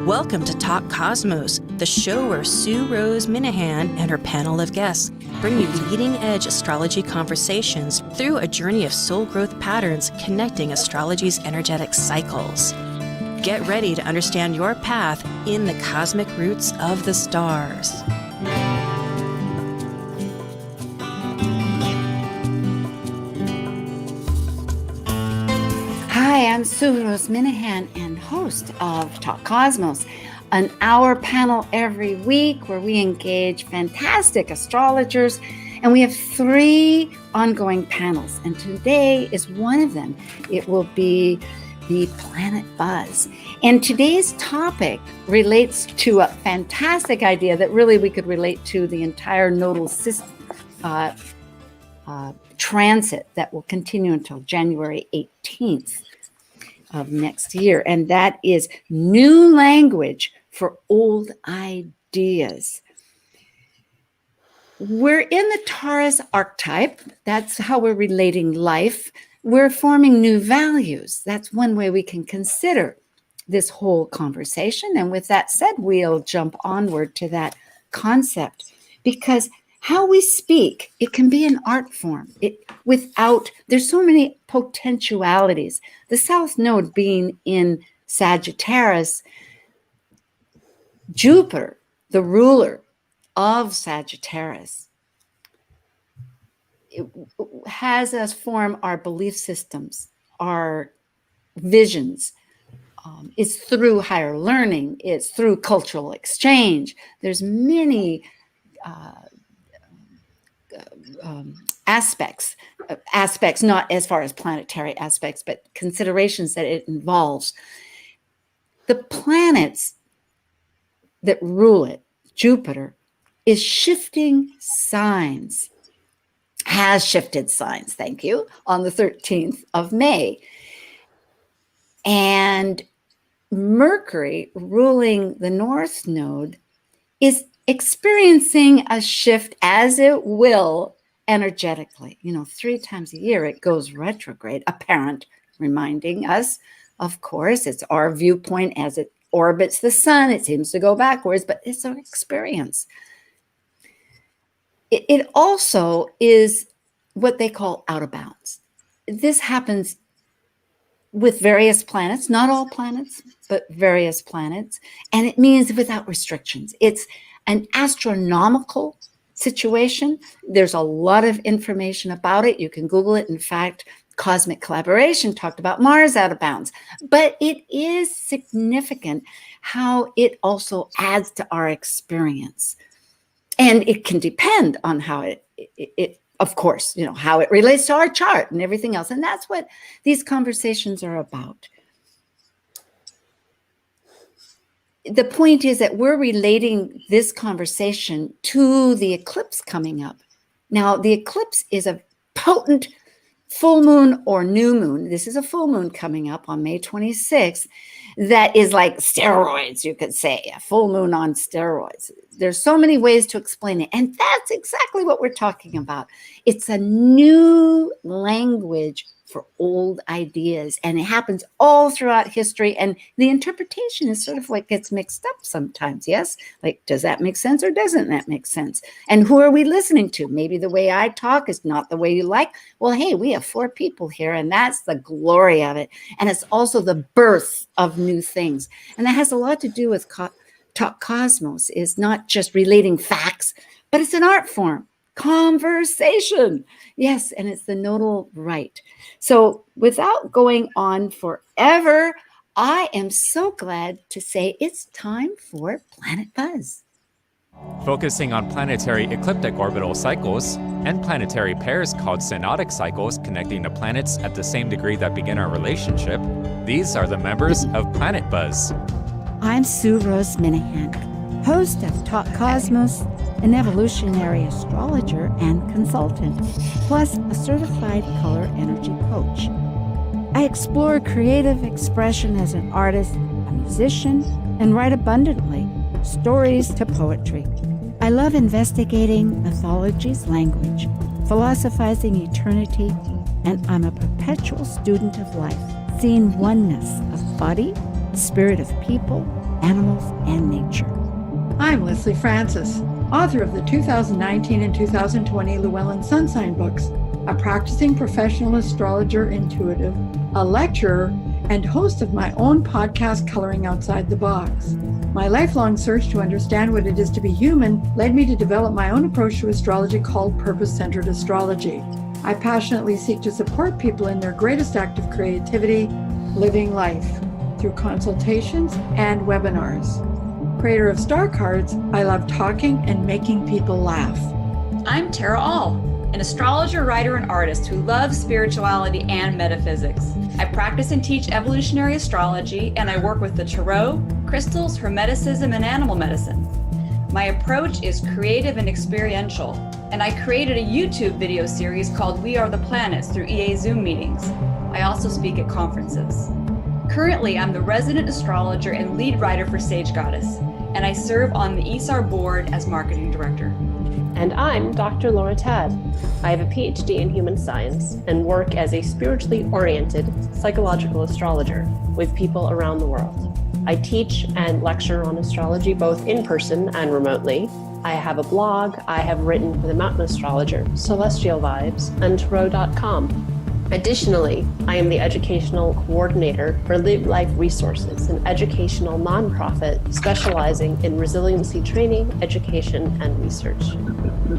Welcome to Talk Cosmos, the show where Sue Rose Minahan and her panel of guests bring you leading-edge astrology conversations through a journey of soul growth patterns connecting astrology's energetic cycles. Get ready to understand your path in the cosmic roots of the stars. Hi, I'm Sue Rose Minahan and host of Talk Cosmos, an hour panel every week where we engage fantastic astrologers, and we have 3 ongoing panels, and today is one of them. It will be the Planet Buzz, and today's topic relates to a fantastic idea that really we could relate to the entire nodal system transit that will continue until January 18th. Of next year, and that is new language for old ideas. We're in the Taurus archetype. That's how we're relating life. We're forming new values. That's one way we can consider this whole conversation. And with that said, we'll jump onward to that concept, because how we speak, it can be an art form. There's so many potentialities. The South Node being in Sagittarius, Jupiter, the ruler of Sagittarius, it has us form our belief systems, our visions. It's through higher learning. It's through cultural exchange. There's many aspects, not as far as planetary aspects, but considerations that it involves. The planets that rule it, Jupiter, is shifting signs, has shifted signs, thank you, on the 13th of May. And Mercury, ruling the North Node, is experiencing a shift, as it will energetically. 3 times a year it goes retrograde, apparent, reminding us, of course, it's our viewpoint as it orbits the sun. It seems to go backwards, but it's our experience. It also is what they call out of bounds. This happens with various planets, not all planets, but various planets, and it means without restrictions. It's an astronomical situation. There's a lot of information about it. You can Google it. In fact, Cosmic Collaboration talked about Mars out of bounds. But it is significant how it also adds to our experience. And it can depend on how it of course, how it relates to our chart and everything else. And that's what these conversations are about. The point is that we're relating this conversation to the eclipse coming up. Now, the eclipse is a potent full moon or new moon. This is a full moon coming up on May 26th that is like steroids, you could say, a full moon on steroids. There's so many ways to explain it. And that's exactly what we're talking about. It's a new language for old ideas, and it happens all throughout history, and the interpretation is sort of what gets mixed up sometimes. Yes, like, does that make sense or doesn't that make sense? And who are we listening to? Maybe the way I talk is not the way you like. Well, hey, we have 4 people here, and that's the glory of it. And it's also the birth of new things, and that has a lot to do with Talk Cosmos. Is not just relating facts, but it's an art form. Conversation. Yes, and it's the nodal right. So without going on forever, I am so glad to say it's time for Planet Buzz. Focusing on planetary ecliptic orbital cycles and planetary pairs called synodic cycles connecting the planets at the same degree that begin our relationship, these are the members of Planet Buzz. I'm Sue Rose Minahan, host of Talk Cosmos, an evolutionary astrologer and consultant, plus a certified color energy coach. I explore creative expression as an artist, a musician, and write abundantly, stories to poetry. I love investigating mythology's language, philosophizing eternity, and I'm a perpetual student of life, seeing oneness of body, spirit of people, animals, and nature. I'm Leslie Francis, author of the 2019 and 2020 Llewellyn Sun Sign books, a practicing professional astrologer intuitive, a lecturer, and host of my own podcast, Coloring Outside the Box. My lifelong search to understand what it is to be human led me to develop my own approach to astrology called purpose-centered astrology. I passionately seek to support people in their greatest act of creativity, living life, through consultations and webinars. Creator of star cards, I love talking and making people laugh. I'm Tara All, an astrologer, writer, and artist who loves spirituality and metaphysics. I practice and teach evolutionary astrology, and I work with the tarot, crystals, hermeticism, and animal medicine. My approach is creative and experiential, and I created a YouTube video series called We Are the Planets through EA Zoom meetings. I also speak at conferences. Currently, I'm the resident astrologer and lead writer for Sage Goddess, and I serve on the ESAR board as marketing director. And I'm Dr. Laura Tad. I have a PhD in human science and work as a spiritually oriented psychological astrologer with people around the world. I teach and lecture on astrology both in person and remotely. I have a blog. I have written for the Mountain Astrologer, Celestial Vibes, and Tarot.com. Additionally, I am the educational coordinator for Live Life Resources, an educational nonprofit specializing in resiliency training, education, and research.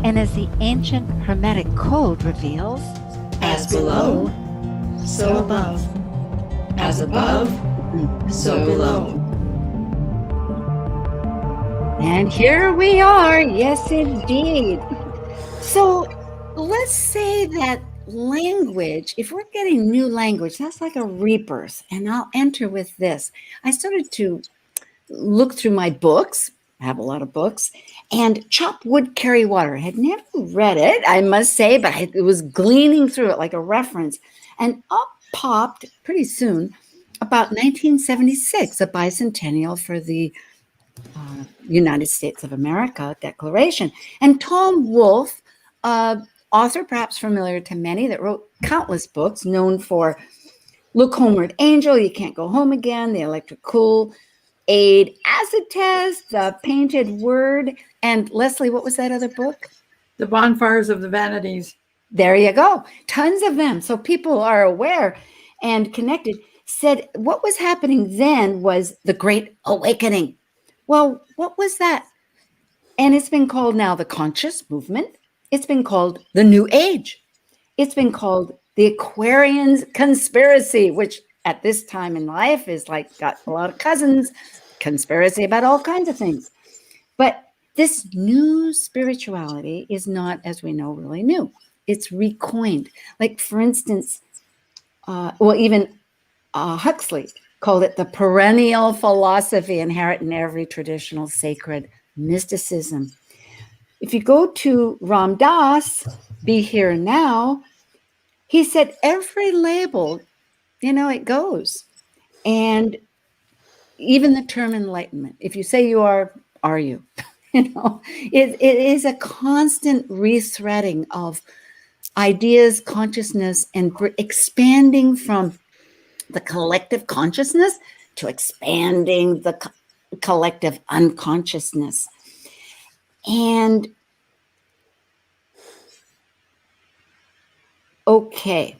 And as the ancient Hermetic code reveals, as below, so above. As above, so below. And here we are. Yes, indeed. So let's say that language, if we're getting new language, that's like a rebirth. And I'll enter with this. I started to look through my books. I have a lot of books. And Chop Wood, Carry Water. I had never read it, I must say, but it was gleaning through it like a reference. And up popped pretty soon about 1976, a bicentennial for the United States of America Declaration. And Tom Wolfe, author perhaps familiar to many that wrote countless books, known for Look Homeward Angel, You Can't Go Home Again, The Electric Cool Aid, Acid Test, The Painted Word, and Leslie, what was that other book? The Bonfires of the Vanities. There you go. Tons of them. So people are aware and connected. Said what was happening then was the Great Awakening. Well, what was that? And it's been called now the Conscious Movement. It's been called the New Age. It's been called the Aquarians Conspiracy, which at this time in life is like got a lot of cousins, conspiracy about all kinds of things. But this new spirituality is not, as we know, really new. It's recoined. Like, for instance, even Huxley called it the perennial philosophy inherent in every traditional sacred mysticism. If you go to Ram Dass, Be Here Now, he said every label, it goes. And even the term enlightenment, if you say you are you? It is a constant rethreading of ideas, consciousness, and expanding from the collective consciousness to expanding the collective unconsciousness. And okay,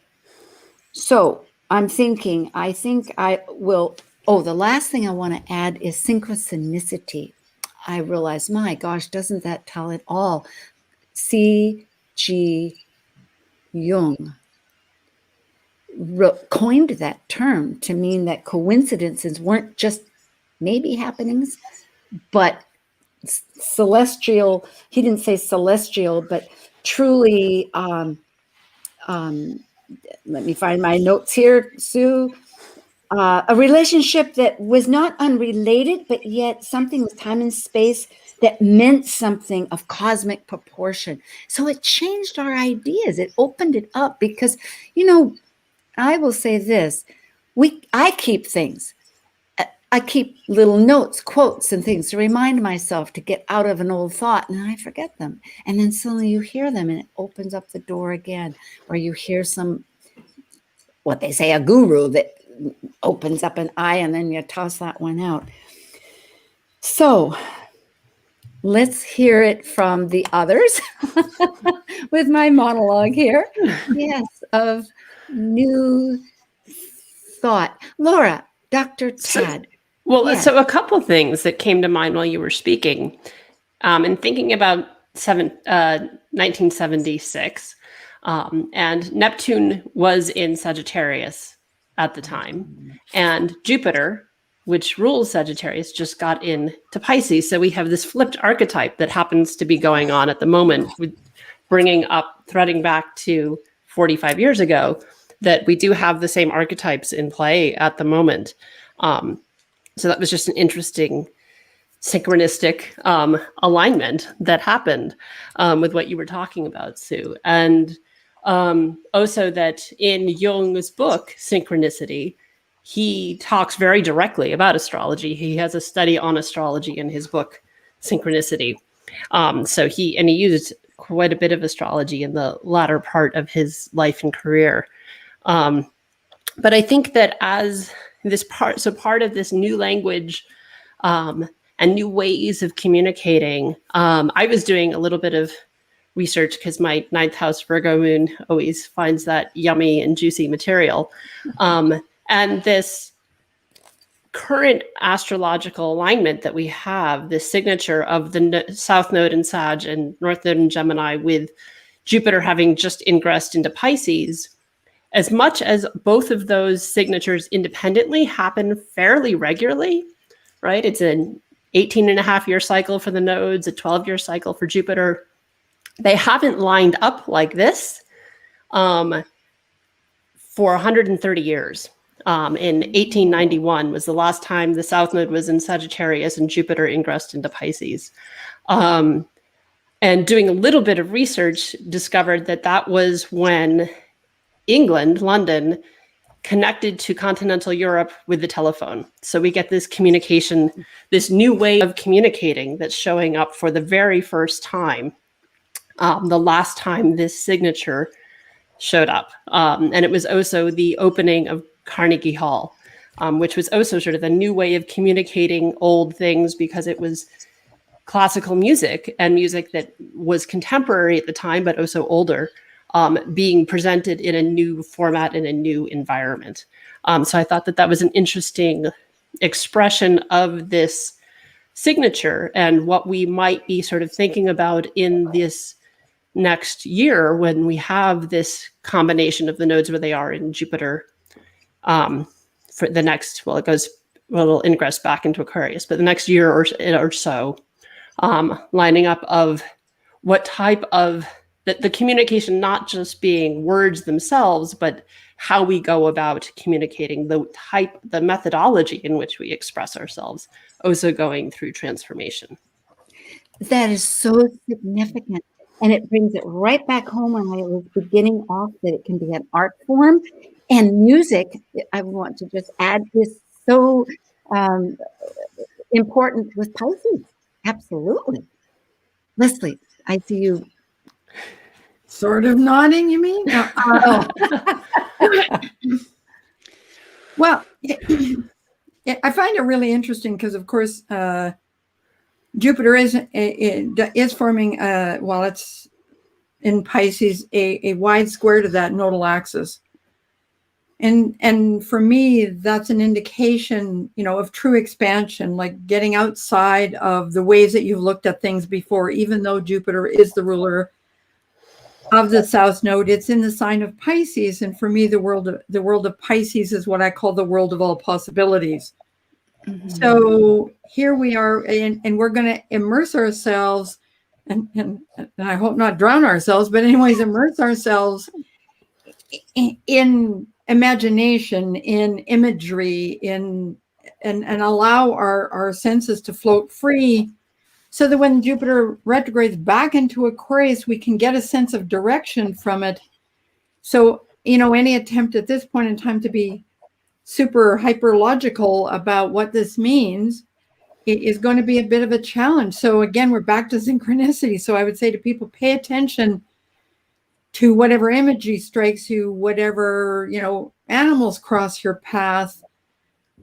so I think I will, the last thing I want to add is synchronicity. I realize, my gosh, doesn't that tell it all? C.G. Jung coined that term to mean that coincidences weren't just maybe happenings, but celestial. He didn't say celestial, but truly, let me find my notes here, Sue. A relationship that was not unrelated, but yet something with time and space that meant something of cosmic proportion. So it changed our ideas. It opened it up because, I will say this, I keep things. I keep little notes, quotes, and things to remind myself to get out of an old thought, and I forget them. And then suddenly you hear them, and it opens up the door again, or you hear what they say, a guru that opens up an eye and then you toss that one out. So let's hear it from the others with my monologue here. Yes, of new thought. Laura, Dr. Tad. So a couple things that came to mind while you were speaking, and thinking about 1976, and Neptune was in Sagittarius at the time, and Jupiter, which rules Sagittarius, just got into Pisces. So we have this flipped archetype that happens to be going on at the moment, with threading back to 45 years ago, that we do have the same archetypes in play at the moment. So that was just an interesting synchronistic alignment that happened with what you were talking about, Sue. And also that in Jung's book, Synchronicity, he talks very directly about astrology. He has a study on astrology in his book, Synchronicity. So he used quite a bit of astrology in the latter part of his life and career. But I think that as part of this new language and new ways of communicating, I was doing a little bit of research because my 9th house Virgo moon always finds that yummy and juicy material. And this current astrological alignment that we have, this signature of the South Node in Sag and North Node in Gemini, with Jupiter having just ingressed into Pisces, as much as both of those signatures independently happen fairly regularly, right? It's an 18.5-year cycle for the nodes, a 12-year cycle for Jupiter. They haven't lined up like this for 130 years. In 1891 was the last time the South Node was in Sagittarius and Jupiter ingressed into Pisces. And doing a little bit of research, discovered that was when England, London, connected to continental Europe with the telephone. So we get this communication, this new way of communicating that's showing up for the very first time, the last time this signature showed up. And it was also the opening of Carnegie Hall, which was also sort of a new way of communicating old things, because it was classical music and music that was contemporary at the time, but also older, being presented in a new format in a new environment. So I thought that was an interesting expression of this signature and what we might be sort of thinking about in this next year when we have this combination of the nodes where they are in Jupiter for the next, it'll ingress back into Aquarius, but the next year or so, lining up of what type of the communication, not just being words themselves, but how we go about communicating, the methodology in which we express ourselves, also going through transformation. That is so significant. And it brings it right back home when I was beginning off that it can be an art form. And music, I want to just add, is so important with Pisces. Absolutely. Leslie, I see you. Sort of nodding, you mean? Well, I find it really interesting because, of course, Jupiter is forming, while it's in Pisces, a wide square to that nodal axis. And for me, that's an indication, of true expansion, like getting outside of the ways that you've looked at things before. Even though Jupiter is the ruler of the South Node, it's in the sign of Pisces. And for me, the world of Pisces is what I call the world of all possibilities. Mm-hmm. So here we are, and we're going to immerse ourselves, and I hope not drown ourselves, but anyways, immerse ourselves in imagination, in imagery, and allow our senses to float free, so that when Jupiter retrogrades back into Aquarius, we can get a sense of direction from it. So, any attempt at this point in time to be super hyper logical about what this means is going to be a bit of a challenge. So again, we're back to synchronicity. So I would say to people, pay attention to whatever imagery strikes you, whatever, animals cross your path,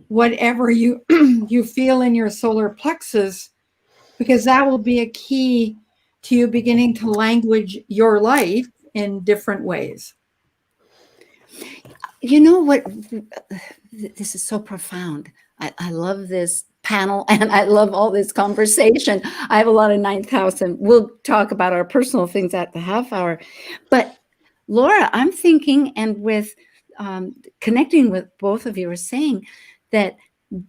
whatever you you feel in your solar plexus, because that will be a key to you beginning to language your life in different ways. You know what? This is so profound. I love this panel and I love all this conversation. I have a lot of ninth house, and we'll talk about our personal things at the half hour. But Laura, I'm thinking, and with connecting with both of you, are saying that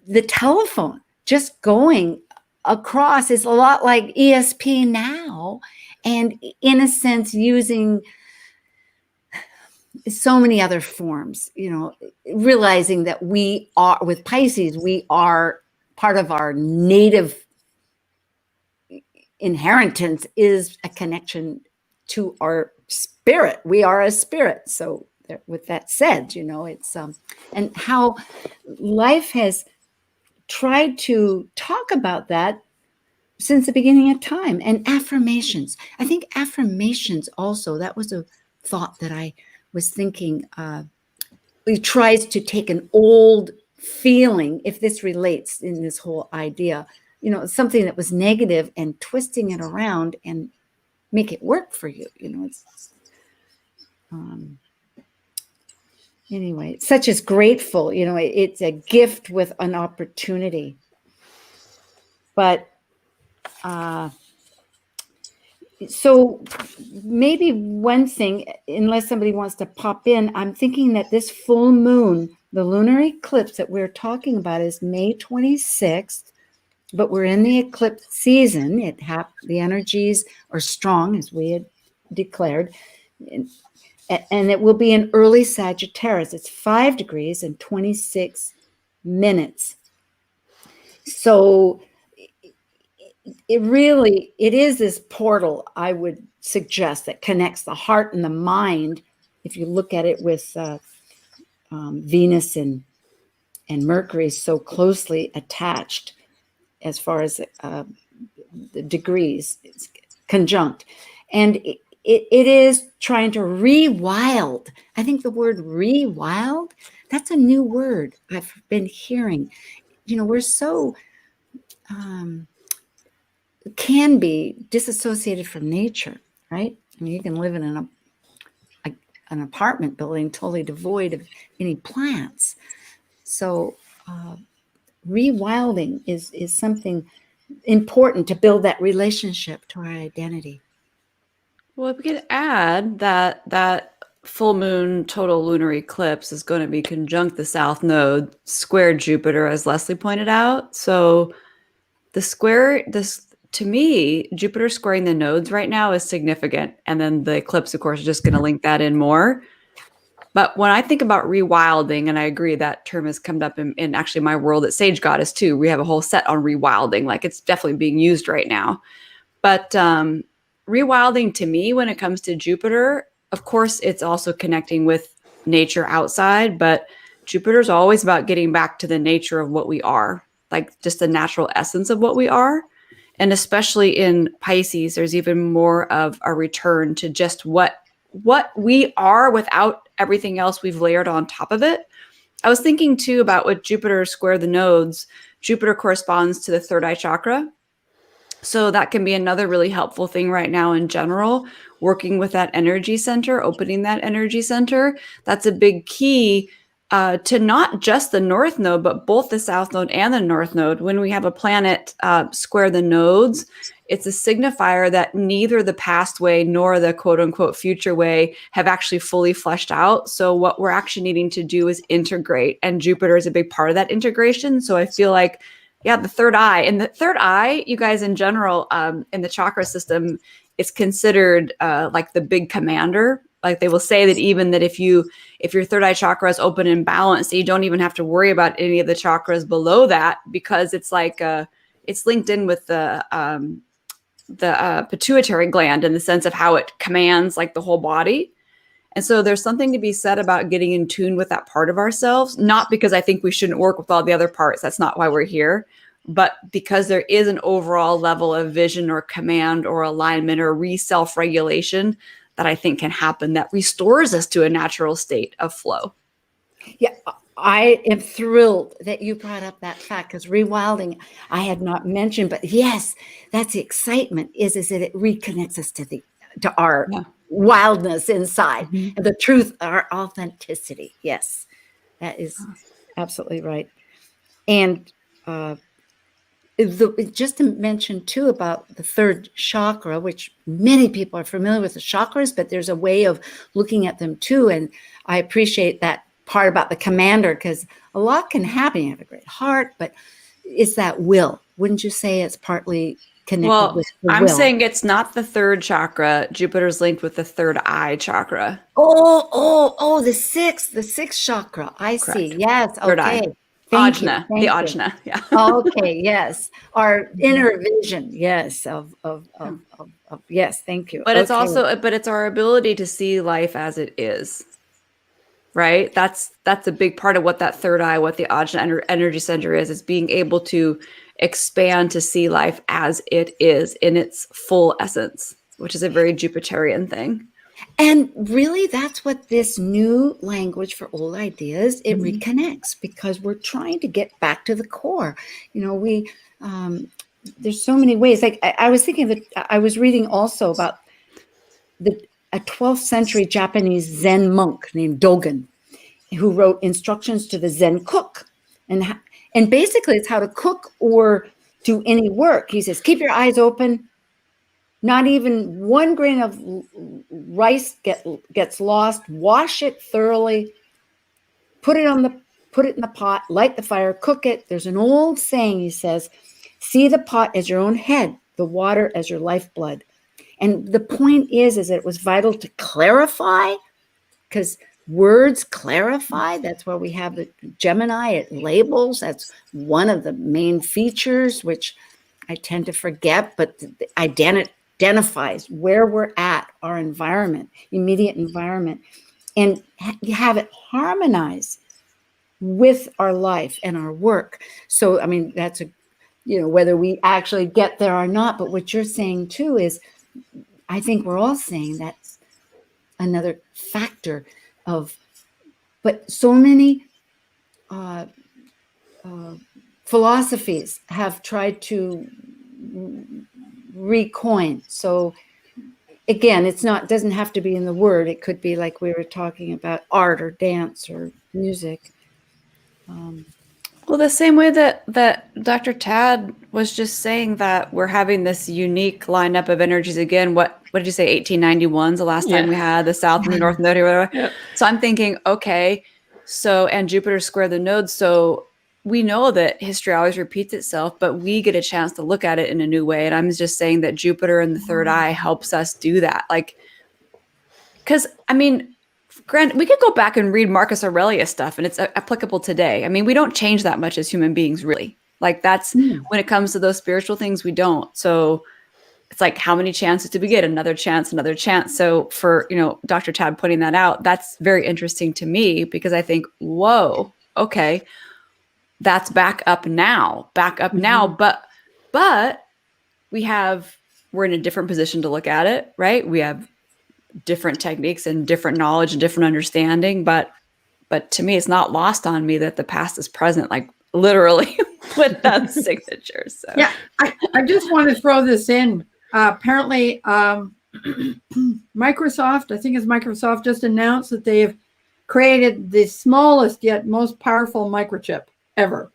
the telephone just going across is a lot like ESP now, and in a sense using so many other forms, you know, realizing that we are, with Pisces, we are part of our native inheritance is a connection to our spirit. We are a spirit. So with that said, you know, it's and how life has tried to talk about that since the beginning of time. And affirmations, I think affirmations also, that was a thought that I was thinking, it tries to take an old feeling, if this relates in this whole idea, you know, something that was negative and twisting it around and make it work for you. You know, it's anyway, such as grateful, you know, it's a gift with an opportunity. But so maybe one thing, unless somebody wants to pop in, I'm thinking that this full moon, the lunar eclipse that we're talking about, is May 26th, but we're in the eclipse season. The energies are strong, as we had declared, and it will be in early Sagittarius. It's 5 degrees and 26 minutes. So it is this portal, I would suggest, that connects the heart and the mind. If you look at it with Venus and Mercury so closely attached as far as the degrees, it's conjunct. And it is trying to rewild. I think the word rewild, that's a new word I've been hearing. You know, we're so can be disassociated from nature, right? I mean, you can live in an apartment building totally devoid of any plants. So rewilding is something important to build that relationship to our identity. Well, if we could add that full moon total lunar eclipse is going to be conjunct the south node, square Jupiter, as Leslie pointed out. So to me, Jupiter squaring the nodes right now is significant. And then the eclipse, of course, is just going to link that in more. But when I think about rewilding, and I agree that term has come up in actually my world at Sage Goddess too, we have a whole set on rewilding, like it's definitely being used right now. But rewilding to me, when it comes to Jupiter, of course, it's also connecting with nature outside, but Jupiter is always about getting back to the nature of what we are, like just the natural essence of what we are. And especially in Pisces, there's even more of a return to just what we are without everything else we've layered on top of it. I was thinking too about what Jupiter square the nodes. Jupiter corresponds to the third eye chakra. So that can be another really helpful thing right now in general, working with that energy center, opening that energy center. That's a big key to not just the north node, but both the south node and the north node. When we have a planet square the nodes, it's a signifier that neither the past way nor the quote unquote future way have actually fully fleshed out. So what we're actually needing to do is integrate, and Jupiter is a big part of that integration. So I feel like, yeah, the third eye, and the third eye, you guys, in general, in the chakra system, it's considered like the big commander. Like they will say that even that if your third eye chakra is open and balanced, you don't even have to worry about any of the chakras below that, because it's like it's linked in with the pituitary gland in the sense of how it commands like the whole body. And so there's something to be said about getting in tune with that part of ourselves, not because I think we shouldn't work with all the other parts. That's not why we're here, but because there is an overall level of vision or command or alignment or self-regulation that I think can happen that restores us to a natural state of flow. Yeah, I am thrilled that you brought up that fact, because rewilding I had not mentioned, but yes, that's the excitement is that it reconnects us to our Yeah. wildness inside Mhm. and the truth, our authenticity. Yes, that is absolutely right. And just to mention too about the third chakra, which many people are familiar with the chakras, but there's a way of looking at them too. And I appreciate that part about the commander, because a lot can happen. You have a great heart, but it's that will. Wouldn't you say it's partly connected Well, with the I'm will? saying it's not the third chakra. Jupiter's linked with the third eye chakra. Oh, the sixth chakra. I see. Correct. Yes. Third eye. Okay. Thank you. Ajna. The Thank you. ajna. Yeah. Okay, yes. Our Mhm. inner vision, yes, of yes, thank you. But it's Okay. also, but it's our ability to see life as it is, right? That's a big part of what that third eye, what the ajna energy center is being able to expand to see life as it is in its full essence, which is a very Jupiterian thing. And really, that's what this new language for old ideas, it Mhm. reconnects, because we're trying to get back to the core. There's so many ways. Like I was thinking that I was reading also about a 12th century Japanese Zen monk named Dogen, who wrote instructions to the Zen cook. And basically it's how to cook or do any work. He says, keep your eyes open. Not even one grain of rice gets lost. Wash it thoroughly. Put it in the pot, light the fire, cook it. There's an old saying, he says, see the pot as your own head, the water as your lifeblood. And the point is that it was vital to clarify, because words clarify. That's why we have the Gemini. It labels. That's one of the main features, which I tend to forget, but identifies where we're at, our environment, immediate environment, and you have it harmonize with our life and our work. So, I mean, that's whether we actually get there or not. But what you're saying too is, I think we're all saying that's another factor of, but so many philosophies have tried to recoin. So again, doesn't have to be in the word. It could be like we were talking about art or dance or music. Well, the same way that Dr. Tad was just saying that we're having this unique lineup of energies again. What did you say? 1891's the last time we had the South and the North Node or whatever. Yep. So I'm thinking, okay, so and Jupiter square the nodes. So we know that history always repeats itself, but we get a chance to look at it in a new way. And I'm just saying that Jupiter in the third eye helps us do that. Like, because I mean, Grant, we could go back and read Marcus Aurelius stuff and it's applicable today. I mean, we don't change that much as human beings, really. Like that's when it comes to those spiritual things, we don't. So it's like, how many chances do we get? Another chance, another chance. So for, Dr. Tad pointing that out, that's very interesting to me, because I think, whoa, okay, that's back up now. But we're in a different position to look at it, right? We have different techniques and different knowledge and different understanding, but to me, it's not lost on me that the past is present, like literally with that signature. So Yeah, I just want to throw this in. Apparently, Microsoft, I think it's Microsoft, just announced that they have created the smallest yet most powerful microchip ever.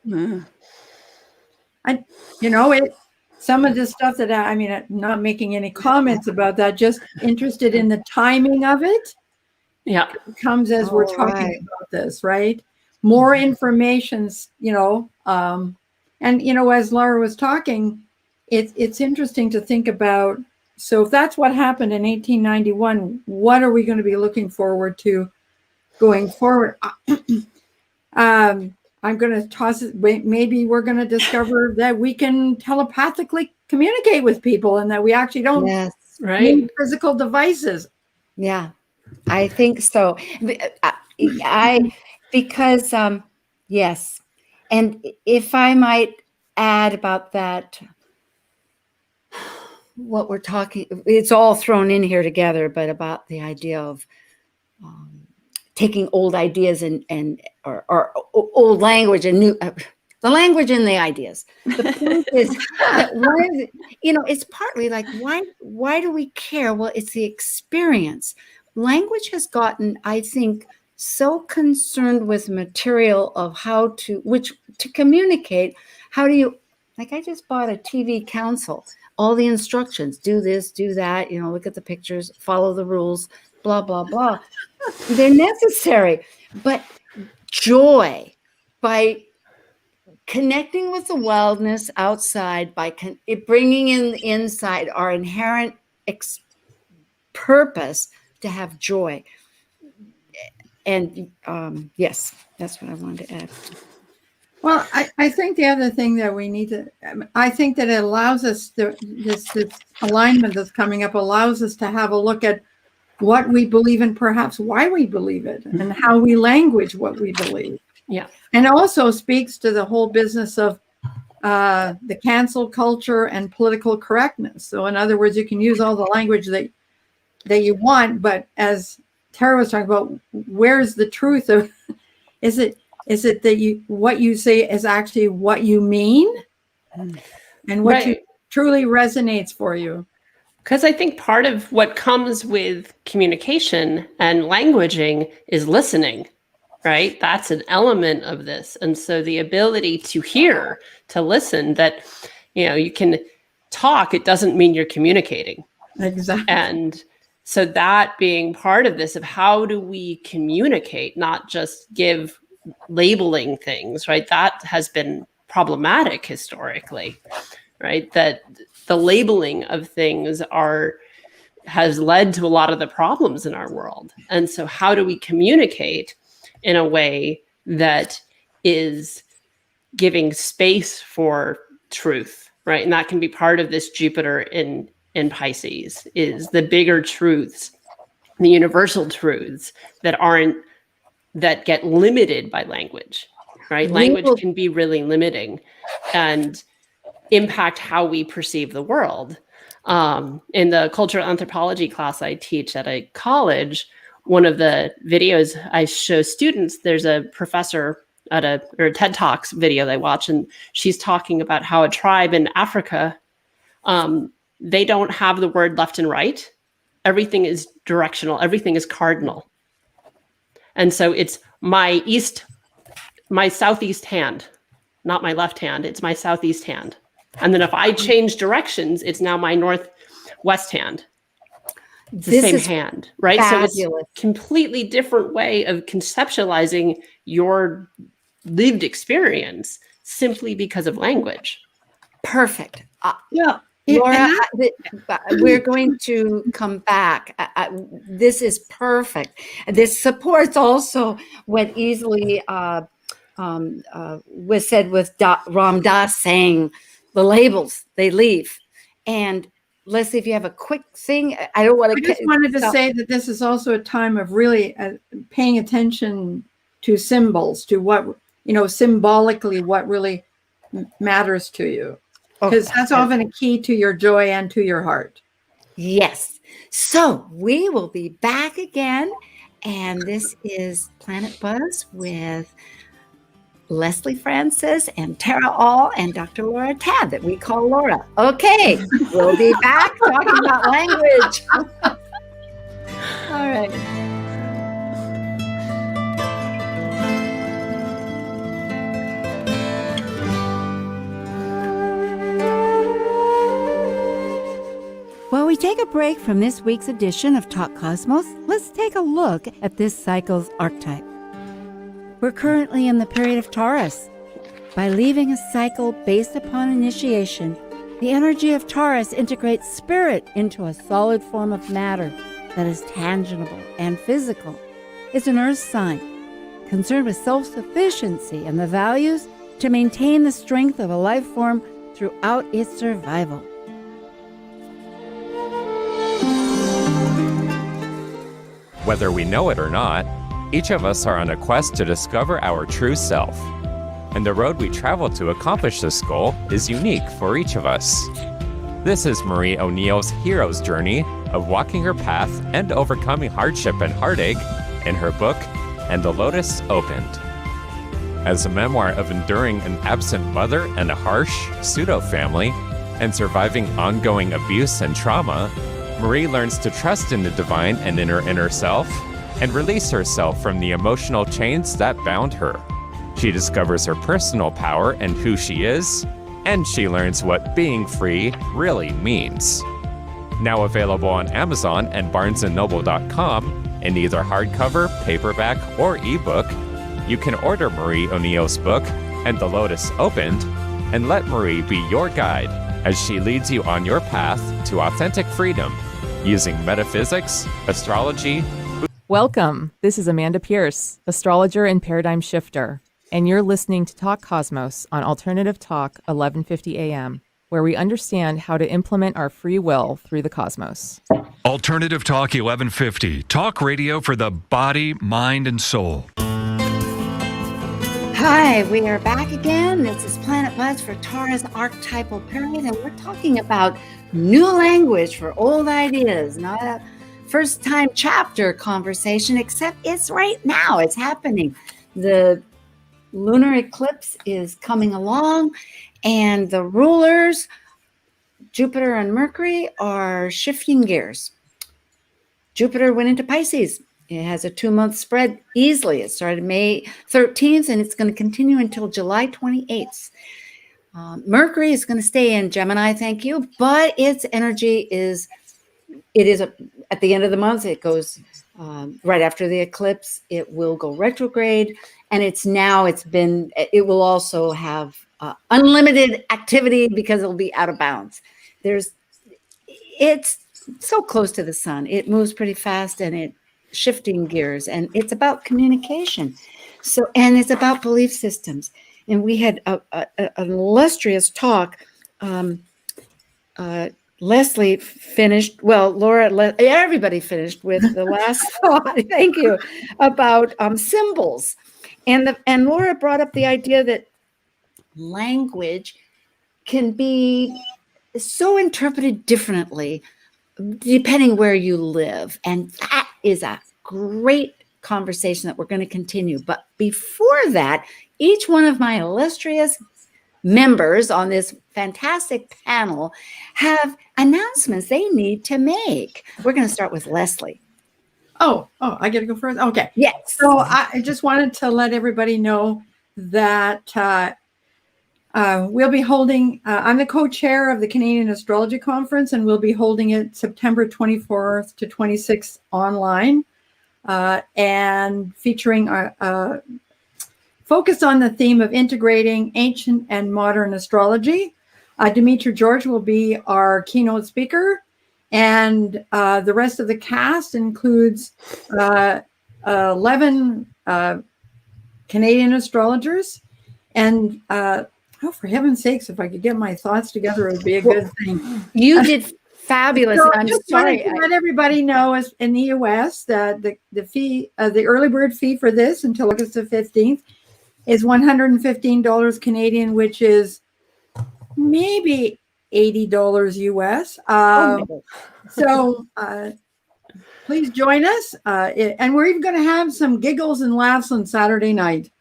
Some of this stuff that I'm not making any comments about that, just interested in the timing of it. Yeah. It comes as we're talking about this, right? More information's, and as Laura was talking, it's interesting to think about. So if that's what happened in 1891, what are we going to be looking forward to going forward? I'm going to toss it. Maybe we're going to discover that we can telepathically communicate with people, and that we actually don't need physical devices. Yeah, I think so. Because yes. And if I might add about that, what we're talking, it's all thrown in here together, but about the idea of taking old ideas or old language and new the language and the ideas. The point is that it's partly like, why do we care? Well, it's the experience. Language has gotten, I think, so concerned with material of how to communicate. How do you, like, I just bought a TV console, all the instructions, do this, do that, look at the pictures, follow the rules, blah, blah, blah. They're necessary, but joy, by connecting with the wildness outside, by bringing in inside our inherent purpose to have joy. And yes, that's what I wanted to add. Well, I think the other thing that we need to, I think that it allows us, this alignment that's coming up allows us to have a look at what we believe and perhaps why we believe it and how we language what we believe. Yeah. And also speaks to the whole business of the cancel culture and political correctness. So in other words, you can use all the language that you want, but as Tara was talking about, where's the truth of, is it that what you say is actually what you mean and what Right. truly resonates for you? Because I think part of what comes with communication and languaging is listening, right? That's an element of this. And so the ability to hear, to listen, that, you can talk, it doesn't mean you're communicating. Exactly. And so that being part of this, of how do we communicate, not just give labeling things, right? That has been problematic historically, right? That the labeling of things has led to a lot of the problems in our world. And so how do we communicate in a way that is giving space for truth, right? And that can be part of this Jupiter in Pisces, is the bigger truths, the universal truths that get limited by language, right? Language can be really limiting and impact how we perceive the world. In the cultural anthropology class I teach at a college, one of the videos I show students, there's a professor at a TED Talks video they watch, and she's talking about how a tribe in Africa, they don't have the word left and right. Everything is directional. Everything is cardinal. And so it's my southeast hand, not my left hand. It's my southeast hand. And then if I change directions, it's now my northwest hand. It's the same hand, right? Fabulous. So it's a completely different way of conceptualizing your lived experience simply because of language. Perfect. Yeah. Laura, we're going to come back. This is perfect. This supports also what easily was said with Ram Dass saying, the labels, they leave. And Leslie, if you have a quick thing, I don't want to. I just wanted to say that this is also a time of really paying attention to symbols, to what, symbolically what really matters to you. Because that's often a key to your joy and to your heart. Yes. So we will be back again. And this is Planet Buzz with Leslie Francis and Tara All and Dr. Laura Tad, that we call Laura. Okay. We'll be back talking about language. All right. While we take a break from this week's edition of Talk Cosmos, let's take a look at this cycle's archetype. We're currently in the period of Taurus. By leaving a cycle based upon initiation, the energy of Taurus integrates spirit into a solid form of matter that is tangible and physical. It's an earth sign, concerned with self-sufficiency and the values to maintain the strength of a life form throughout its survival. Whether we know it or not, each of us are on a quest to discover our true self. And the road we travel to accomplish this goal is unique for each of us. This is Marie O'Neill's hero's journey of walking her path and overcoming hardship and heartache in her book, and The Lotus Opened. As a memoir of enduring an absent mother and a harsh pseudo-family, and surviving ongoing abuse and trauma, Marie learns to trust in the divine and in her inner self, and release herself from the emotional chains that bound her. She discovers her personal power and who she is, and she learns what being free really means. Now available on Amazon and BarnesandNoble.com in either hardcover, paperback, or ebook, you can order Marie O'Neill's book, And the Lotus Opened, and let Marie be your guide as she leads you on your path to authentic freedom using metaphysics, astrology. Welcome. This is Amanda Pierce, astrologer and paradigm shifter, and you're listening to Talk Cosmos on Alternative Talk 1150 AM, where we understand how to implement our free will through the cosmos. Alternative Talk 1150, talk radio for the body, mind, and soul. Hi, we are back again. This is Planet Buzz for Taurus Archetypal Period, and we're talking about new language for old ideas, not a first-time chapter conversation, except it's right now. It's happening. The lunar eclipse is coming along, and the rulers, Jupiter and Mercury, are shifting gears. Jupiter went into Pisces. It has a 2-month spread easily. It started May 13th, and it's going to continue until July 28th. Mercury is going to stay in Gemini, thank you, but its energy is, at the end of the month, it goes right after the eclipse. It will go retrograde, and it will also have unlimited activity because it'll be out of bounds. It's so close to the sun. It moves pretty fast, and it's shifting gears, and it's about communication. And it's about belief systems. And we had an illustrious talk. Leslie finished, everybody finished with the last thought, thank you, about symbols. And Laura brought up the idea that language can be so interpreted differently depending where you live. And that is a great conversation that we're going to continue. But before that, each one of my illustrious members on this fantastic panel have announcements they need to make. We're going to start with Leslie. Oh, I get to go first? Okay. Yes. So I just wanted to let everybody know that we'll be holding, I'm the co-chair of the Canadian Astrology Conference, and we'll be holding it September 24th to 26th online, and featuring focused on the theme of integrating ancient and modern astrology. Dimitri George will be our keynote speaker, and the rest of the cast includes 11 Canadian astrologers. And for heaven's sakes, if I could get my thoughts together, it would be a good thing. You did fabulous. So I'm just sorry. wanted to let everybody know, as in the U.S., that the fee, the early bird fee for this until August the 15th is $115 Canadian, which is maybe $80 US. So please join us. And we're even going to have some giggles and laughs on Saturday night.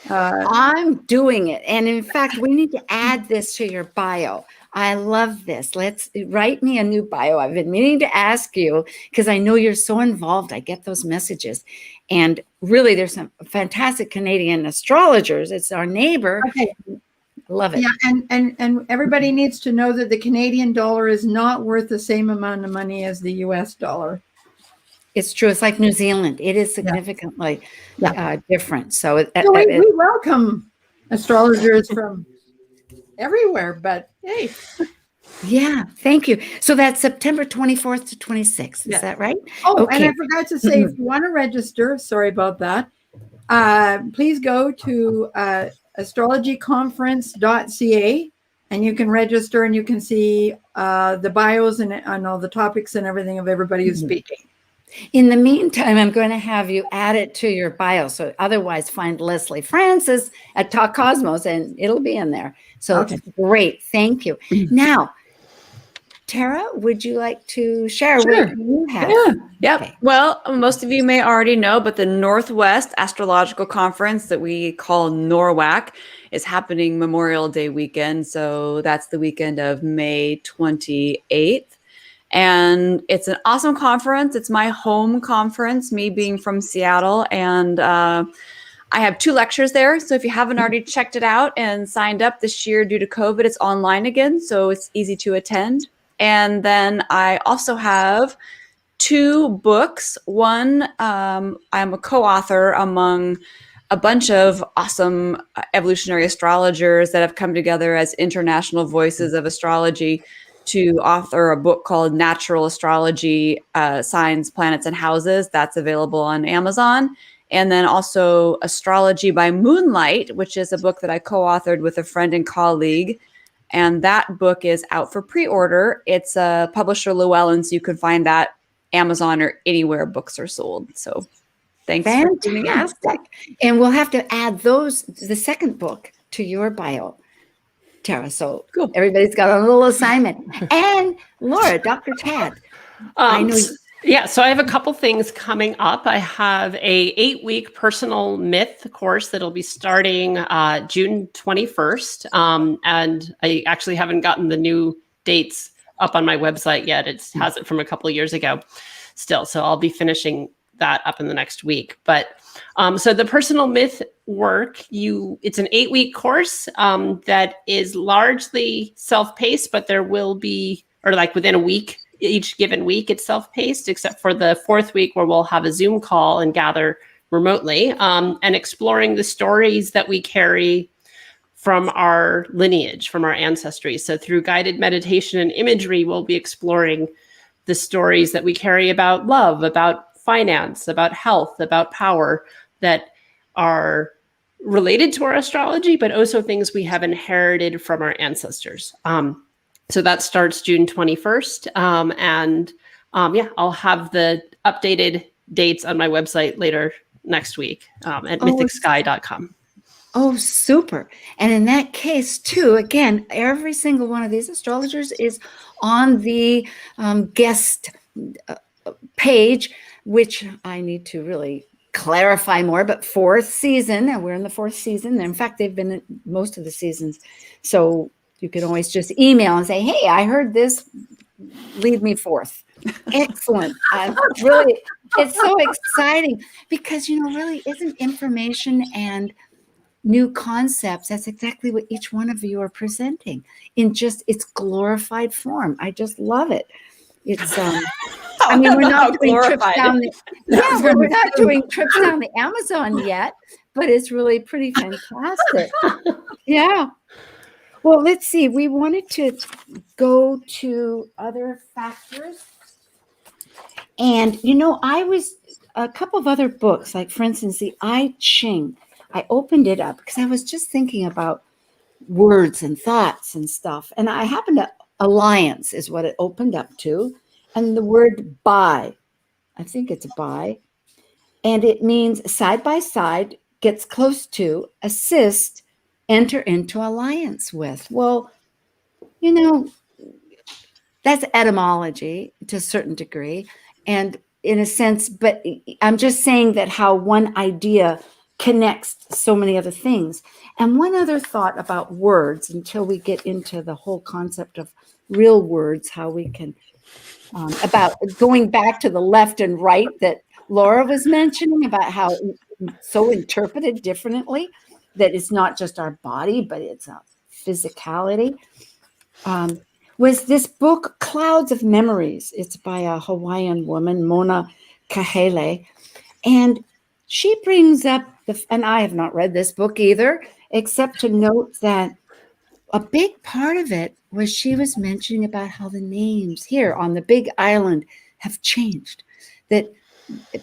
I'm doing it. And in fact, we need to add this to your bio. I love this. Let's write me a new bio. I've been meaning to ask you because I know you're so involved. I get those messages. And really, there's some fantastic Canadian astrologers. It's our neighbor. Okay. Love it. Yeah, and everybody needs to know that the Canadian dollar is not worth the same amount of money as the US dollar. It's true. It's like New Zealand. It is significantly different. So we welcome astrologers from everywhere, but hey. Yeah, thank you. So that's September 24th to 26th. Is that right? Oh, okay. And I forgot to say, if you want to register, sorry about that, please go to astrologyconference.ca, and you can register, and you can see the bios and all the topics and everything of everybody who's speaking. In the meantime, I'm going to have you add it to your bio. So otherwise, find Leslie Francis at Talk Cosmos, and it'll be in there. So great. Thank you. Now, Tara, would you like to share Sure. what you have? Yeah. Yep. Okay. Well, most of you may already know, but the Northwest Astrological Conference that we call NORWAC is happening Memorial Day weekend. So that's the weekend of May 28th. And it's an awesome conference. It's my home conference, me being from Seattle. And I have 2 lectures there. So if you haven't already checked it out and signed up this year due to COVID, it's online again. So it's easy to attend. And then I also have 2 books. One, I'm a co-author among a bunch of awesome evolutionary astrologers that have come together as international voices of astrology to author a book called Natural Astrology, Signs, Planets, and Houses. That's available on Amazon. And then also Astrology by Moonlight, which is a book that I co-authored with a friend and colleague. And that book is out for pre-order. It's a publisher Llewellyn, so you can find that Amazon or anywhere books are sold. So thanks for tuning in. Fantastic. And we'll have to add the second book to your bio, Tara. So Cool. Everybody's got a little assignment. And Laura, Dr. Tad. I know Yeah, so I have a couple things coming up. I have a 8-week personal myth course that'll be starting June 21st. And I actually haven't gotten the new dates up on my website yet. It has it from a couple of years ago still. So I'll be finishing that up in the next week. But so the personal myth work, it's an 8-week course that is largely self-paced, but there will be, or like within a week, each given week it's self-paced, except for the 4th week where we'll have a Zoom call and gather remotely, and exploring the stories that we carry from our lineage, from our ancestry. So through guided meditation and imagery, we'll be exploring the stories that we carry about love, about finance, about health, about power, that are related to our astrology, but also things we have inherited from our ancestors. So that starts June 21st. I'll have the updated dates on my website later next week at mythicsky.com. Oh, super. And in that case, too, again, every single one of these astrologers is on the guest page, which I need to really clarify more, but 4th season, and we're in the 4th season. In fact, they've been in most of the seasons. So you can always just email and say, hey, I heard this, lead me forth. Excellent. Really, it's so exciting because, really isn't information and new concepts. That's exactly what each one of you are presenting in just its glorified form. I just love it. It's, we're not doing trips down we're not doing trips down the Amazon yet, but it's really pretty fantastic. Yeah. Well, let's see. We wanted to go to other factors. And, I was a couple of other books, like for instance, the I Ching. I opened it up because I was just thinking about words and thoughts and stuff. And I happened to, alliance is what it opened up to. And the word by, I think it's by. And it means side by side, gets close to, assist, enter into alliance with. Well, that's etymology to a certain degree. And in a sense, but I'm just saying that how one idea connects so many other things. And one other thought about words, until we get into the whole concept of real words, how we can, about going back to the left and right that Laura was mentioning about how so interpreted differently, that it's not just our body, but it's a physicality. Was this book, Clouds of Memories. It's by a Hawaiian woman, Mona Kahele. And she brings up, and I have not read this book either, except to note that a big part of it was she was mentioning about how the names here on the Big Island have changed. That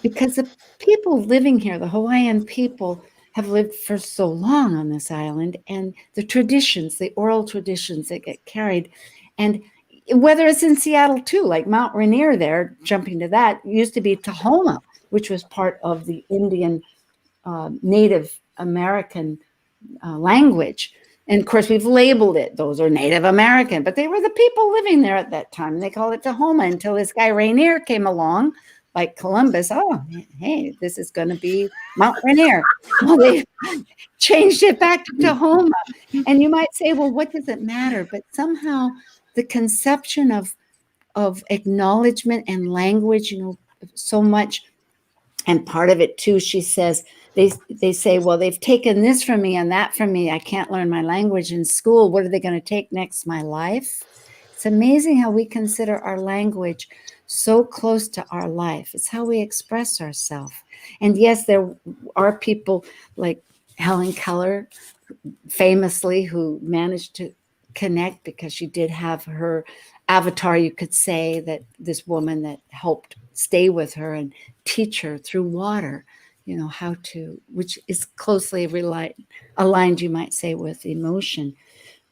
because the people living here, the Hawaiian people, have lived for so long on this island, and the traditions, the oral traditions that get carried, and whether it's in Seattle too, like Mount Rainier there, jumping to that, used to be Tahoma, which was part of the Indian Native American language. And of course, we've labeled it. Those are Native American, but they were the people living there at that time. And they called it Tahoma until this guy Rainier came along, like Columbus. Oh, hey, this is going to be Mount Rainier. Well, they changed it back to Tahoma. And you might say, well, what does it matter? But somehow the conception of acknowledgement and language, so much. And part of it too, she says, they say, well, they've taken this from me and that from me. I can't learn my language in school. What are they going to take next? My life? It's amazing how we consider our language so close to our life. It's how we express ourselves. And yes, there are people like Helen Keller, famously, who managed to connect because she did have her avatar, you could say, that this woman that helped stay with her and teach her through water, how to, which is closely aligned, you might say, with emotion.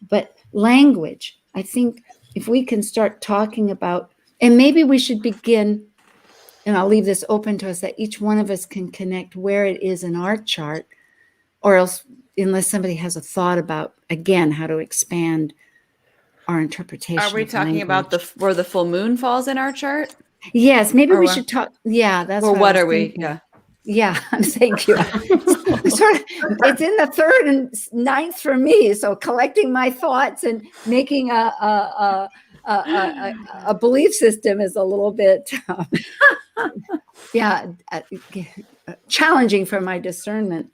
But language, I think if we can start talking about, and maybe we should begin, and I'll leave this open to us, that each one of us can connect where it is in our chart, or else, unless somebody has a thought about, again, how to expand our interpretation. Are we talking about where the full moon falls in our chart? Yes, maybe we should talk. Yeah, that's what are we? Thinking. Yeah, thank you. It's in the 3rd and 9th for me. So collecting my thoughts and making a belief system is a little bit, challenging for my discernment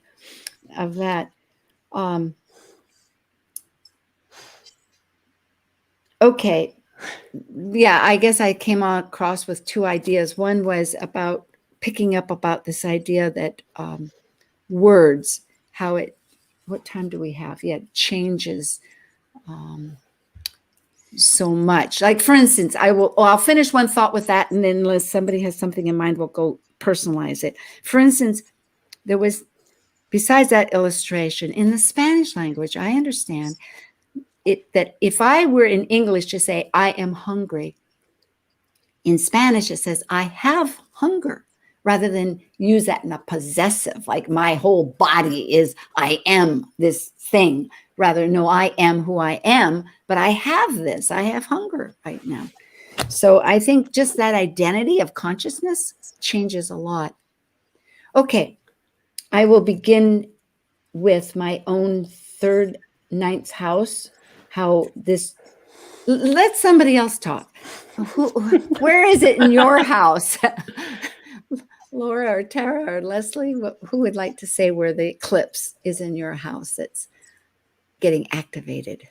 of that. Okay. Yeah, I guess I came across with 2 ideas. One was about picking up about this idea that words, what time do we have? Yeah, it changes so much. Like, for instance, I'll finish one thought with that, and then unless somebody has something in mind, we'll go personalize it. For instance, there was, besides that illustration, in the Spanish language, I understand that if I were in English to say, I am hungry, in Spanish, it says, I have hunger, rather than use that in a possessive, like my whole body is, I am this thing. Rather, no, I am who I am, but I have this, I have hunger right now. So I think just that identity of consciousness changes a lot. Okay, I will begin with my own 3rd, 9th house. Let somebody else talk. Where is it in your house? Laura or Tara or Leslie, who would like to say where the eclipse is in your house that's getting activated?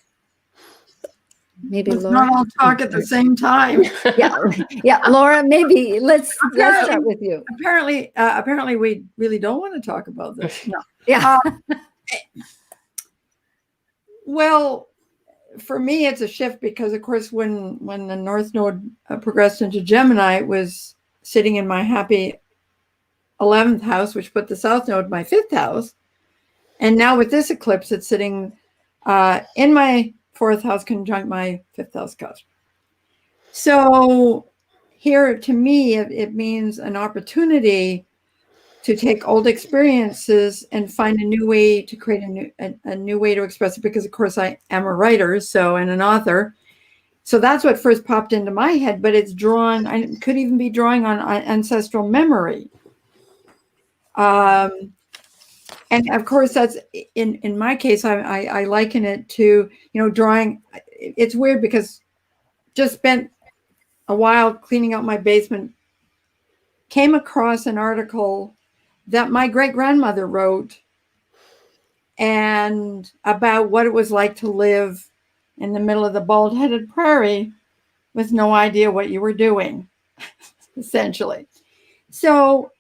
Maybe Let's Laura. not all talk at the same time. Yeah, Laura, maybe let's start with you. Apparently we really don't want to talk about this. No. Yeah. Well, for me, it's a shift because, of course, when the North Node progressed into Gemini, it was sitting in my happy 11th house, which put the South Node my 5th house. And now with this eclipse, it's sitting in my 4th house, conjunct my 5th house cusp. So here, to me, it means an opportunity to take old experiences and find a new way to create a new way to express it, because of course I am a writer, and an author. So that's what first popped into my head, but it's drawn, I could even be drawing on ancestral memory. And of course that's in my case, I liken it to, drawing. It's weird because just spent a while cleaning out my basement, came across an article that my great-grandmother wrote and about what it was like to live in the middle of the bald-headed prairie with no idea what you were doing, essentially. So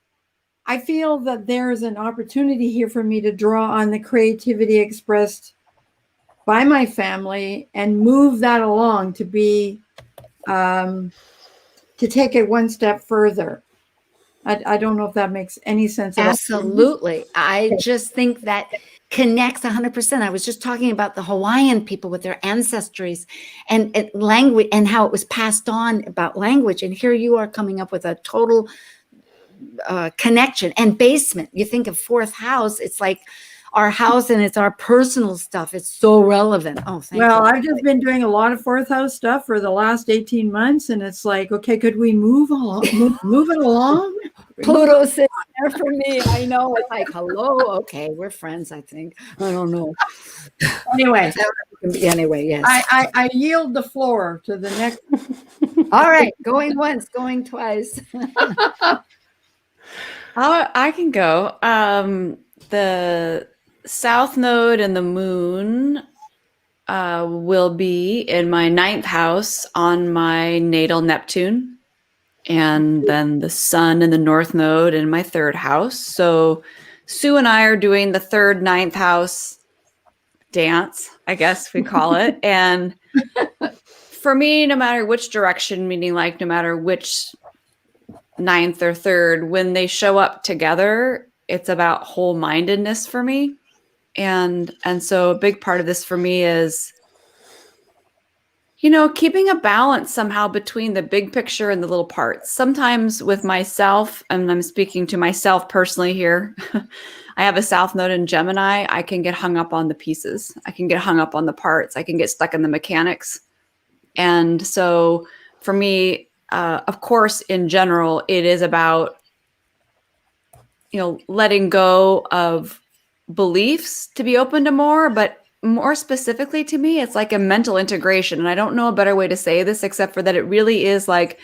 I feel that there's an opportunity here for me to draw on the creativity expressed by my family and move that along to be, to take it one step further. I don't know if that makes any sense at all. Absolutely. I just think that connects 100%. I was just talking about the Hawaiian people with their ancestries and language and how it was passed on about language. And here you are coming up with a total connection and basement. You think of 4th house, it's like our house and it's our personal stuff. It's so relevant. Oh, thank you. Well, I've just been doing a lot of fourth house stuff for the last 18 months. And it's like, okay, could we move it along? Pluto's sitting there for me. I know. It's like, hello. Okay, we're friends, I think. I don't know. Anyway, yes. I yield the floor to the next. All right, going once, going twice. I can go. The South Node and the Moon will be in my 9th house on my natal Neptune. And then the Sun and the North Node in my 3rd house. So Sue and I are doing the 3rd, 9th house dance, I guess we call it. And for me, no matter which direction, meaning like no matter which 9th or 3rd, when they show up together, it's about whole-mindedness for me. And so a big part of this for me is, keeping a balance somehow between the big picture and the little parts. Sometimes with myself, and I'm speaking to myself personally here, I have a South Node in Gemini. I can get hung up on the pieces. I can get hung up on the parts. I can get stuck in the mechanics. And so for me, of course, in general, it is about, letting go of beliefs to be open to more, but more specifically to me, it's like a mental integration. And I don't know a better way to say this except for that it really is like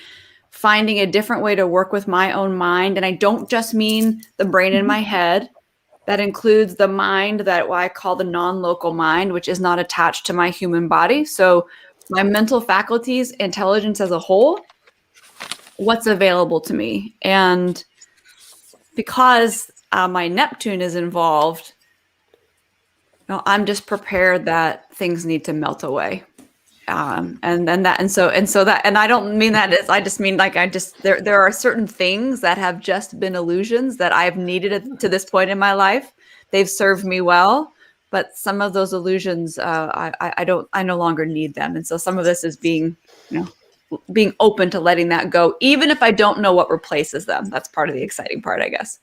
finding a different way to work with my own mind. And I don't just mean the brain in my head. That includes the mind that I call the non-local mind, which is not attached to my human body. So my mental faculties, intelligence as a whole, what's available to me. And because my Neptune is involved, I'm just prepared that things need to melt away. And I don't mean that as, I just mean like, there are certain things that have just been illusions that I've needed to this point in my life. They've served me well, but some of those illusions, I no longer need them. And so some of this is being open to letting that go, even if I don't know what replaces them. That's part of the exciting part, I guess.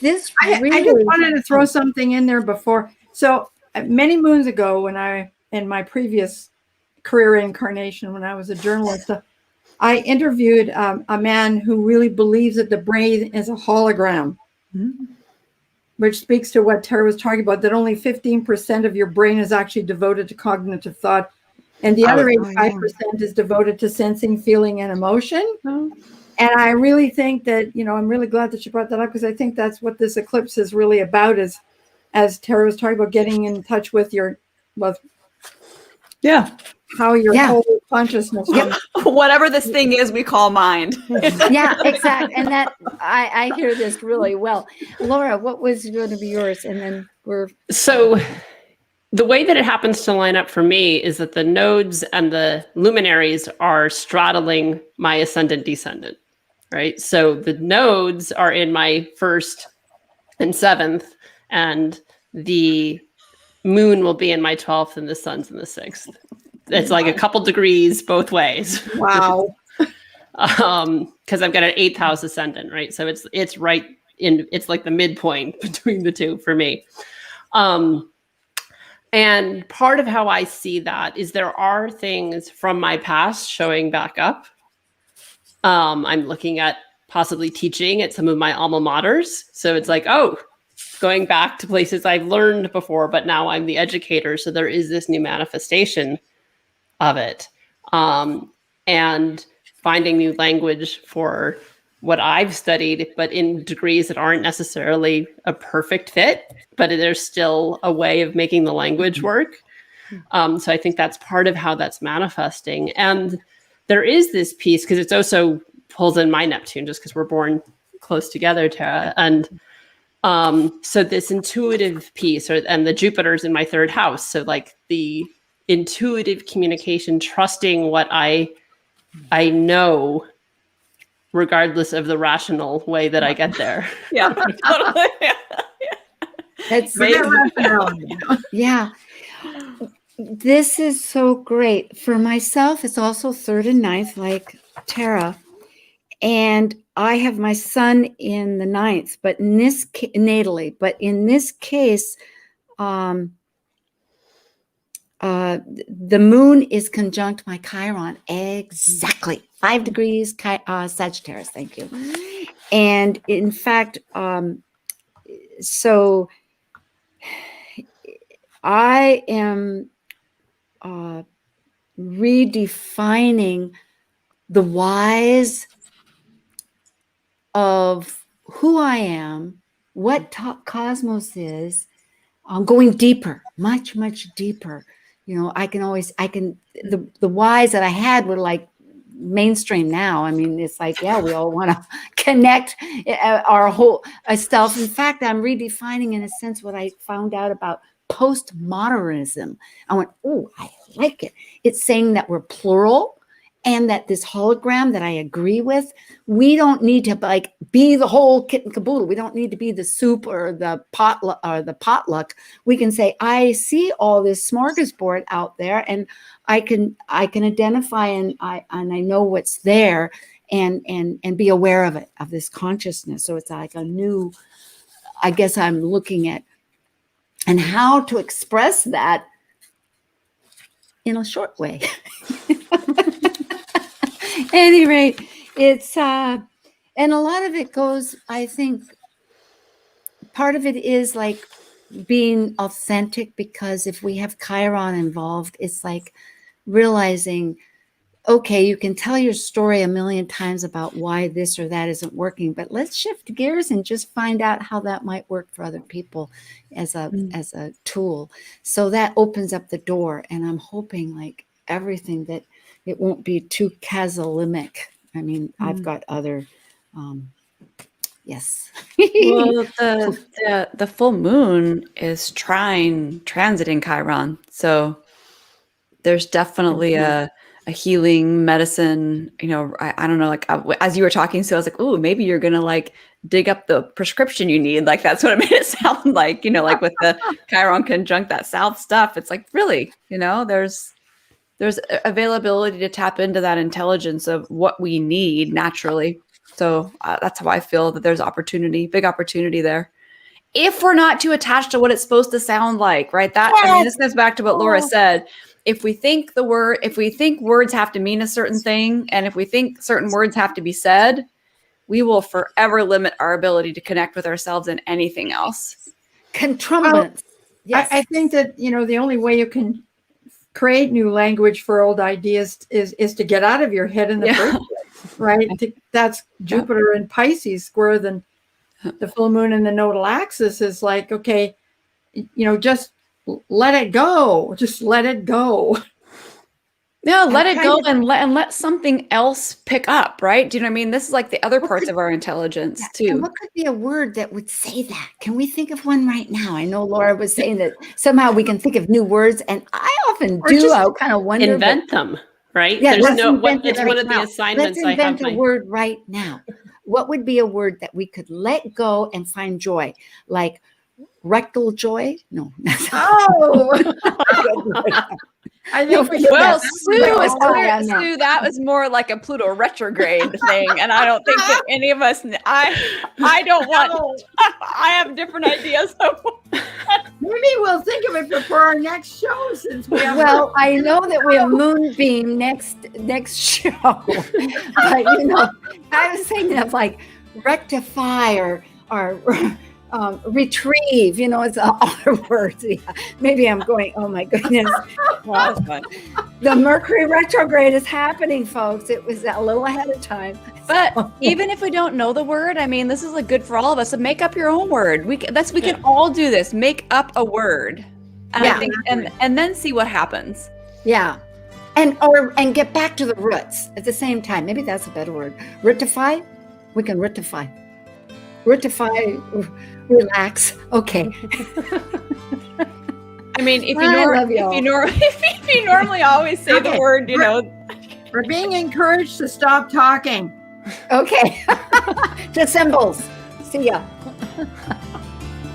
I just wanted to throw something in there before. So many moons ago, in my previous career incarnation, when I was a journalist, I interviewed a man who really believes that the brain is a hologram, which speaks to what Tara was talking about, that only 15% of your brain is actually devoted to cognitive thought. And the other 85% is devoted to sensing, feeling, and emotion. And I really think that, I'm really glad that you brought that up, because I think that's what this eclipse is really about, is, as Tara was talking about, getting in touch with how your whole consciousness, whatever this thing is we call mind. Yeah, exactly. And that I hear this really well. Laura, what was going to be yours? And then So the way that it happens to line up for me is that the nodes and the luminaries are straddling my ascendant descendant, right? So the nodes are in my 1st and 7th, and the moon will be in my 12th, and the sun's in the 6th. It's like a couple degrees both ways. wow. Because I've got an 8th house ascendant, right? So it's right in, it's like the midpoint between the two for me. And part of how I see that is there are things from my past showing back up. I'm looking at possibly teaching at some of my alma maters. So it's like, going back to places I've learned before, but now I'm the educator. So there is this new manifestation of it. And finding new language for what I've studied, but in degrees that aren't necessarily a perfect fit, but there's still a way of making the language work. So I think that's part of how that's manifesting. And there is this piece, because it's also pulls in my Neptune, just because we're born close together, Tara. And so this intuitive piece, and the Jupiter's in my 3rd house. So like the intuitive communication, trusting what I know, regardless of the rational way that I get there. Yeah, totally. That's yeah. This is so great. For myself, it's also 3rd and 9th, like Tara. And I have my sun in the 9th, but in this natally, but in this case, the moon is conjunct my Chiron exactly 5 degrees Sagittarius. Thank you. And in fact, so I am redefining the whys of who I am, what Top Cosmos is. I'm going deeper, much, much deeper. You know, the whys that I had were like mainstream now. I mean, it's like, yeah, we all want to connect our whole self. In fact, I'm redefining, in a sense, what I found out about postmodernism. I went, oh, I like it. It's saying that we're plural, and that this hologram that I agree with, we don't need to like be the whole kit and caboodle. We don't need to be the soup or the potluck. We can say, I see all this smorgasbord out there, and I can identify and I know what's there, and be aware of it, of this consciousness. So it's like a new, I guess I'm looking at, and how to express that in a short way. Any rate, it's and a lot of it goes, I think part of it is like being authentic, because if we have Chiron involved, it's like realizing, okay, you can tell your story a million times about why this or that isn't working, but let's shift gears and just find out how that might work for other people as a tool. So that opens up the door, and I'm hoping like everything that it won't be too casalimic. I mean, I've got other, yes. Well, the full moon is transiting Chiron. So there's definitely a healing medicine, you know, I don't know, like as you were talking, so I was like, oh, maybe you're going to like dig up the prescription you need. Like that's what it made it sound like, you know, like with the Chiron conjunct that south stuff. It's like, really, you know, there's availability to tap into that intelligence of what we need naturally. So that's how I feel that there's big opportunity there. If we're not too attached to what it's supposed to sound like, right? I mean, this goes back to what Laura said. If we think words have to mean a certain thing, and if we think certain words have to be said, we will forever limit our ability to connect with ourselves and anything else. Contruments. Yes. I think that, you know, the only way you can create new language for old ideas is to get out of your head in the first place, right? That's Jupiter and Pisces square the full moon and the nodal axis is like, okay, you know, just let it go. Just let it go. Yeah, let it go and let something else pick up, right? Do you know what I mean? This is like the other parts of our intelligence too. And what could be a word that would say that? Can we think of one right now? I know Laura was saying that somehow we can think of new words, and I often do. I kind of wonder. Invent them, right? Yeah, it's right one of the assignments I have. Let's invent a word right now. What would be a word that we could let go and find joy? Like rectal joy? No. Oh. I think Sue, that was more like a Pluto retrograde thing, and I don't think that any of us. I don't want. I have different ideas. Maybe we'll think of it for our next show, since we have. Well, I know that we have Moonbeam next show, but you know, I was thinking of like rectify or retrieve, you know, it's other words. Yeah. Maybe I'm going, oh my goodness. Well, that's fun. The Mercury retrograde is happening, folks. It was a little ahead of time. But even if we don't know the word, I mean, this is like good for all of us. So make up your own word. We can all do this. Make up a word. And I think, and then see what happens. Yeah. And get back to the roots at the same time. Maybe that's a better word. Rectify. We can rectify. Rectify, relax. Okay. I mean, if you normally always say the word, you know, we're being encouraged to stop talking. Okay. To symbols. See ya.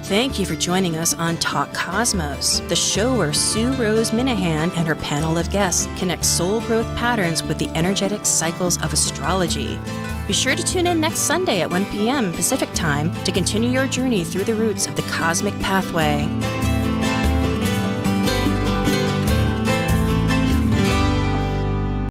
Thank you for joining us on Talk Cosmos, the show where Sue Rose Minahan and her panel of guests connect soul growth patterns with the energetic cycles of astrology. Be sure to tune in next Sunday at 1 p.m. Pacific Time to continue your journey through the roots of the cosmic pathway.